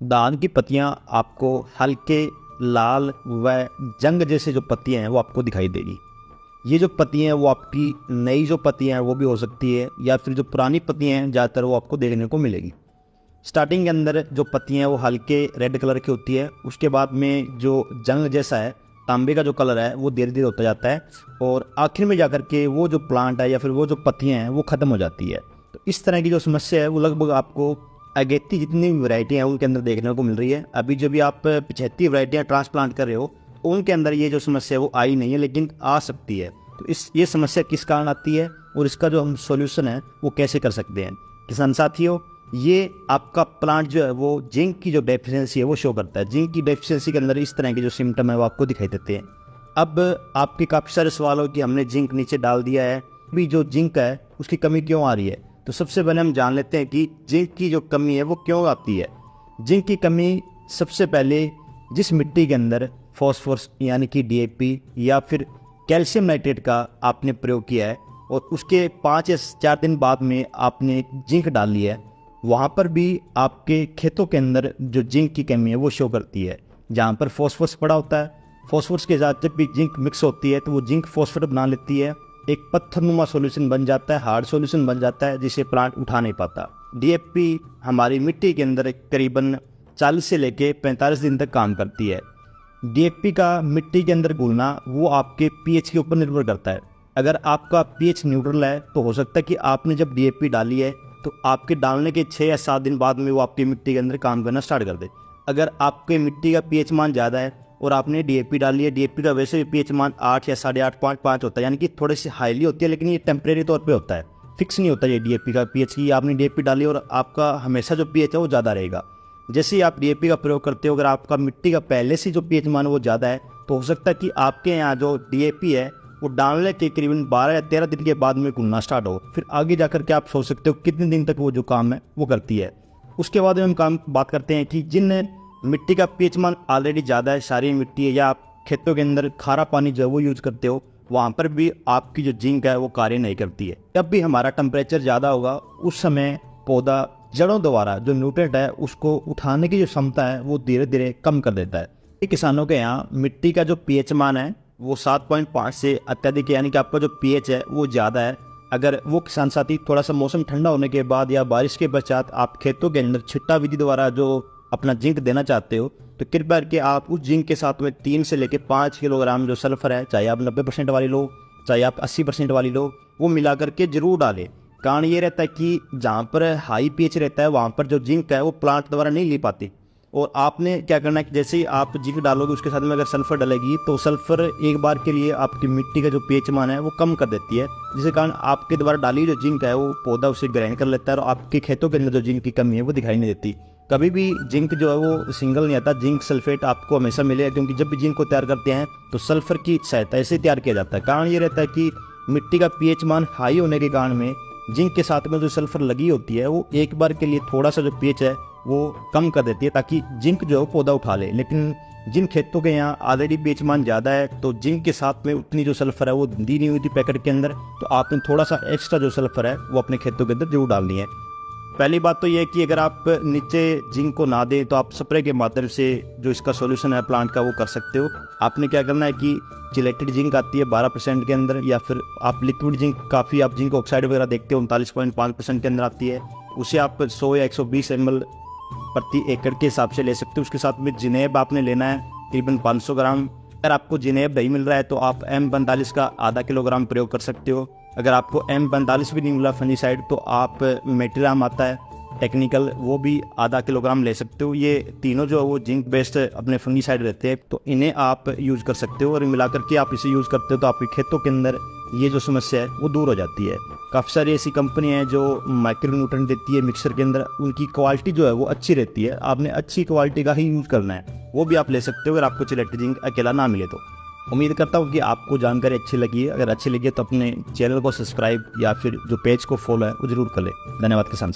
धान की पत्तियां आपको हल्के लाल व जंग जैसे जो पत्तियां हैं वो आपको दिखाई देगी। ये जो पत्तियां हैं वो आपकी नई जो पत्तियां हैं वो भी हो सकती है, या फिर जो पुरानी पत्तियां हैं ज़्यादातर वो आपको देखने को मिलेगी। स्टार्टिंग के अंदर जो पत्तियां हैं वो हल्के रेड कलर की होती है, उसके बाद में जो जंग जैसा है, तांबे का जो कलर है वो धीरे धीरे होता जाता है, और आखिर में जाकर के वो जो प्लांट है या फिर वो जो पत्तियां हैं वो ख़त्म हो जाती है। तो इस तरह की जो समस्या है वो लगभग आपको अगेती जितनी वैरायटी हैं उनके अंदर देखने को मिल रही है। अभी जो भी आप 75 वैरायटियाँ ट्रांसप्लांट कर रहे हो उनके अंदर ये जो समस्या है वो आई नहीं है, लेकिन आ सकती है। तो ये समस्या किस कारण आती है और इसका जो हम सॉल्यूशन है वो कैसे कर सकते हैं। किसान साथियों, ये आपका प्लांट जो है वो जिंक की जो डेफिशिएंसी है वो शो करता है। जिंक की डेफिशिएंसी के अंदर इस तरह के जो सिम्टम है वो आपको दिखाई देते हैं। अब आपके काफ़ी सारे सवाल हो कि हमने जिंक नीचे डाल दिया है, अभी जो जिंक है उसकी कमी क्यों आ रही है। तो सबसे पहले हम जान लेते हैं कि जिंक की जो कमी है वो क्यों आती है। जिंक की कमी सबसे पहले जिस मिट्टी के अंदर फॉस्फोरस यानी कि डीएपी या फिर कैल्शियम नाइट्रेट का आपने प्रयोग किया है और उसके 5 या 4 दिन बाद में आपने जिंक डाल ली है, वहाँ पर भी आपके खेतों के अंदर जो जिंक की कमी है वो शो करती है। जहाँ पर फॉस्फोरस पड़ा होता है, फॉस्फोरस के साथ जब भी जिंक मिक्स होती है तो वो जिंक फॉस्फेट बना लेती है, एक पत्थरनुमा सॉल्यूशन बन जाता है, हार्ड सॉल्यूशन बन जाता है, जिसे प्लांट उठा नहीं पाता। डीएपी हमारी मिट्टी के अंदर करीबन 40 से लेके 45 दिन तक काम करती है। डीएपी का मिट्टी के अंदर घुलना वो आपके पीएच के ऊपर निर्भर करता है। अगर आपका पीएच न्यूट्रल है तो हो सकता है कि आपने जब डीएपी डाली है तो आपके डालने के 6 या 7 दिन बाद में वो आपकी मिट्टी के अंदर काम करना स्टार्ट कर दे। अगर आपके मिट्टी का पीएच मान ज़्यादा है और आपने डीएपी डाली है, डीएपी का वैसे भी पीएच मान 8 या 8.5 5 होता है, यानी कि थोड़ी सी हाईली होती है, लेकिन ये टेम्परेरी तौर पे होता है, फिक्स नहीं होता ये डीएपी का पीएच की आपने डीएपी डाली और आपका हमेशा जो पीएच है वो ज़्यादा रहेगा। जैसे ही आप डीएपी का प्रयोग करते हो, अगर आपका मिट्टी का पहले से जो पीएच मान वो ज़्यादा है तो हो सकता है कि आपके यहाँ जो डीएपी है वो डालने के करीबन 12 या 13 दिन के बाद में घुलना स्टार्ट हो। फिर आगे जाकर के आप सोच सकते हो कितने दिन तक वो जो काम है वो करती है। उसके बाद हम बात करते हैं कि जिन मिट्टी का पीएच मान ऑलरेडी ज़्यादा है, सारी मिट्टी है, या आप खेतों के अंदर खारा पानी जो है वो यूज करते हो, वहाँ पर भी आपकी जो जिंक है वो कार्य नहीं करती है। जब भी हमारा टेम्परेचर ज़्यादा होगा उस समय पौधा जड़ों द्वारा जो न्यूट्रिएंट है उसको उठाने की जो क्षमता है वो धीरे धीरे कम कर देता है। किसानों के यहाँ मिट्टी का जो पीएच मान है वो 7.5 से अत्यधिक, यानी कि आपका जो पीएच है वो ज़्यादा है। अगर वो किसान साथी थोड़ा सा मौसम ठंडा होने के बाद या बारिश के पश्चात आप खेतों के अंदर छिट्टा विधि द्वारा जो अपना जिंक देना चाहते हो, तो कृपया करके आप उस जिंक के साथ में 3 से लेकर 5 किलोग्राम जो सल्फर है, चाहे आप 90% वाली लो चाहे आप 80% वाली लो, वो मिला करके जरूर डालें। कारण ये रहता है कि जहाँ पर हाई पीएच रहता है वहाँ पर जो जिंक है वो प्लांट द्वारा नहीं ले पाती, और आपने क्या करना है कि जैसे ही आप जिंक डालोगे उसके साथ में अगर सल्फर डलेगी तो सल्फर एक बार के लिए आपकी मिट्टी का जो पीएच मान है वो कम कर देती है, जिसके कारण आपके द्वारा डाली जो जिंक है वो पौधा उसे ग्रहण कर लेता है और आपके खेतों के अंदर जो जिंक की कमी है वो दिखाई नहीं देती। कभी भी जिंक जो है वो सिंगल नहीं आता, जिंक सल्फेट आपको हमेशा मिलेगा, क्योंकि जब भी जिंक को तैयार करते हैं तो सल्फर की सहायता से तैयार किया जाता है। कारण ये रहता है कि मिट्टी का पीएच मान हाई होने के कारण में जिंक के साथ में जो सल्फर लगी होती है वो एक बार के लिए थोड़ा सा जो पीएच है वो कम कर देती है, ताकि जिंक जो है पौधा उठा ले। लेकिन जिन खेतों के यहाँ ऑलरेडी पीएच मान ज़्यादा है तो जिंक के साथ में उतनी जो सल्फर है वो दी नहीं हुई थी पैकेट के अंदर, तो आपने थोड़ा सा एक्स्ट्रा जो सल्फर है वो अपने खेतों के अंदर जरूर डालनी है। पहली बात तो ये है कि अगर आप नीचे जिंक को ना दें तो आप स्प्रे के माध्यम से जो इसका सॉल्यूशन है प्लांट का वो कर सकते हो। आपने क्या करना है कि चिलेटेड जिंक आती है 12% के अंदर, या फिर आप लिक्विड जिंक, काफ़ी आप जिंक ऑक्साइड वगैरह देखते हो 39.5% के अंदर आती है, उसे आप 100 या 120 ml प्रति एकड़ के हिसाब से ले सकते हो। उसके साथ में जिनेब आपने लेना है करीबन 500 ग्राम। अगर आपको जिनेब नहीं मिल रहा है तो आप M42 का आधा किलोग्राम प्रयोग कर सकते हो। अगर आपको M42 भी नहीं मिला फंजीसाइड तो आप मेटिराम आता है टेक्निकल, वो भी आधा किलोग्राम ले सकते हो। ये तीनों जो है वो जिंक बेस्ड अपने फंजीसाइड रहते हैं, तो इन्हें आप यूज़ कर सकते हो और मिलाकर के आप इसे यूज़ करते हो तो आपके खेतों के अंदर ये जो समस्या है वो दूर हो जाती है। काफ़ी सारी ऐसी कंपनी हैं जो माइक्रो न्यूट्रिएंट देती है मिक्सर के अंदर, उनकी क्वालिटी जो है वो अच्छी रहती है, आपने अच्छी क्वालिटी का ही यूज़ करना है, वो भी आप ले सकते हो अगर आपको चिलेटेड जिंक अकेला ना मिले तो। उम्मीद करता हूँ कि आपको जानकारी अच्छी लगी है। अगर अच्छी लगी है तो अपने चैनल को सब्सक्राइब या फिर जो पेज को फॉलो है वो जरूर कर ले। धन्यवाद किसान।